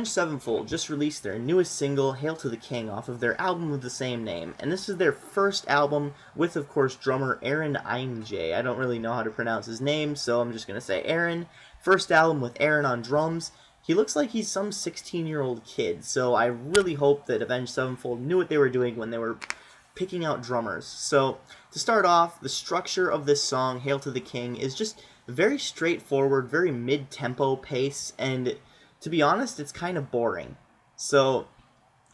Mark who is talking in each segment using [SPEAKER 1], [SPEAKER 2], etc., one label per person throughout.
[SPEAKER 1] Avenged Sevenfold just released their newest single, Hail to the King, off of their album of the same name. And this is their first album with, of course, drummer Aaron Einjay. I don't really know how to pronounce his name, so I'm just going to say Aaron. First album with Aaron on drums. He looks like he's some 16-year-old kid, so I really hope that Avenged Sevenfold knew what they were doing when they were picking out drummers. So, to start off, the structure of this song, Hail to the King, is just very straightforward, very mid-tempo pace, and to be honest, it's kind of boring. So,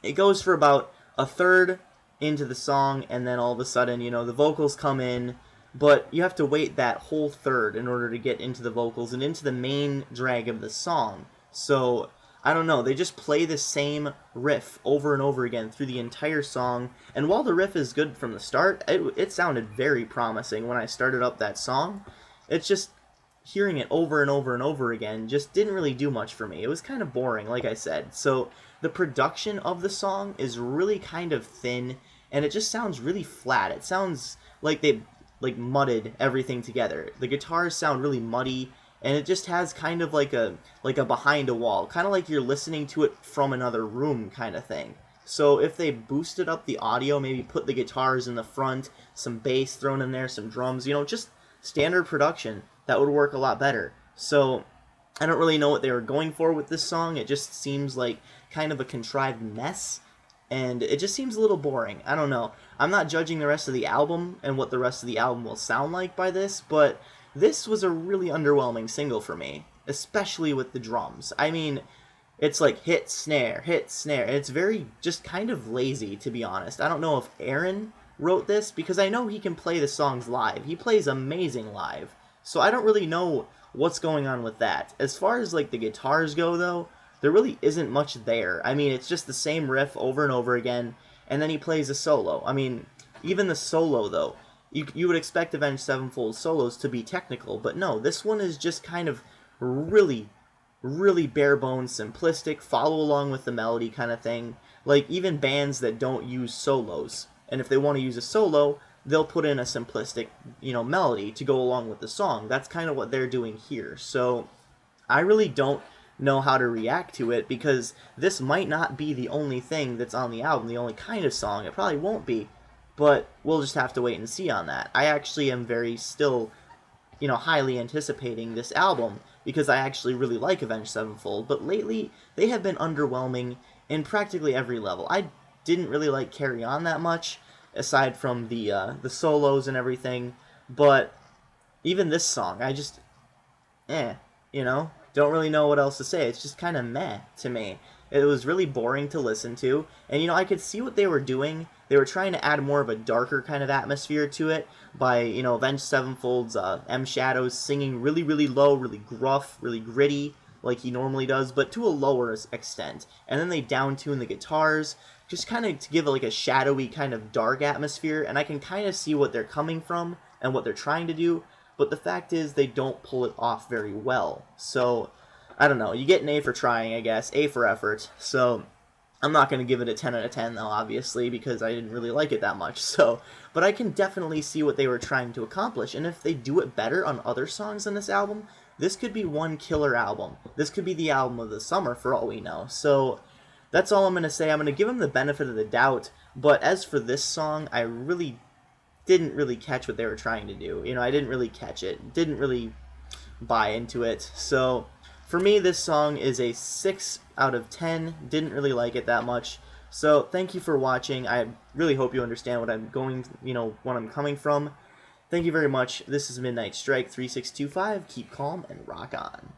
[SPEAKER 1] it goes for about a third into the song, and then all of a sudden, the vocals come in, but you have to wait that whole third in order to get into the vocals and into the main drag of the song. So, I don't know, they just play the same riff over and over again through the entire song, and while the riff is good from the start, it sounded very promising when I started up that song. It's just, hearing it over and over and over again just didn't really do much for me. It was kind of boring, like I said. So the production of the song is really kind of thin, and it just sounds really flat. It sounds like they mudded everything together. The guitars sound really muddy, and it just has kind of like a behind a wall, kind of like you're listening to it from another room kind of thing. So if they boosted up the audio, maybe put the guitars in the front, some bass thrown in there, some drums, just standard production, that would work a lot better. So I don't really know what they were going for with this song. It just seems like kind of a contrived mess, and it just seems a little boring. I don't know. I'm not judging the rest of the album and what the rest of the album will sound like by this, but this was a really underwhelming single for me, especially with the drums. I mean, it's like hit, snare, and it's very just kind of lazy, to be honest. I don't know if Aaron wrote this, because I know he can play the songs live. He plays amazing live. So I don't really know what's going on with that. As far as like the guitars go, though, there really isn't much there. I mean, it's just the same riff over and over again, and then he plays a solo. I mean, even the solo, though, you would expect Avenged Sevenfold solos to be technical, but no, this one is just kind of really, really bare bones, simplistic, follow along with the melody kind of thing. Like, even bands that don't use solos, and if they want to use a solo, they'll put in a simplistic, melody to go along with the song. That's kind of what they're doing here. So I really don't know how to react to it, because this might not be the only thing that's on the album, the only kind of song. It probably won't be, but we'll just have to wait and see on that. I actually am very still, highly anticipating this album, because I actually really like Avenged Sevenfold, but lately they have been underwhelming in practically every level. I didn't really like Carry On that much, aside from the solos and everything, but even this song, I just, don't really know what else to say. It's just kind of meh to me. It was really boring to listen to, and I could see what they were doing. They were trying to add more of a darker kind of atmosphere to it by, Avenged Sevenfold's M Shadows singing really, really low, really gruff, really gritty, like he normally does, but to a lower extent. And then they down-tune the guitars, just kind of to give like a shadowy kind of dark atmosphere, and I can kind of see what they're coming from and what they're trying to do, but the fact is they don't pull it off very well. So, I don't know, you get an A for trying, I guess, A for effort. So I'm not going to give it a 10 out of 10 though, obviously, because I didn't really like it that much. So, but I can definitely see what they were trying to accomplish, and if they do it better on other songs on this album, this could be one killer album. This could be the album of the summer for all we know. So that's all I'm going to say. I'm going to give them the benefit of the doubt, but as for this song, I really didn't really catch what they were trying to do. I didn't really catch it. Didn't really buy into it. So for me, this song is a 6 out of 10. Didn't really like it that much. So thank you for watching. I really hope you understand what I'm going, what I'm coming from. Thank you very much. This is Midnight Strike 3625. Keep calm and rock on.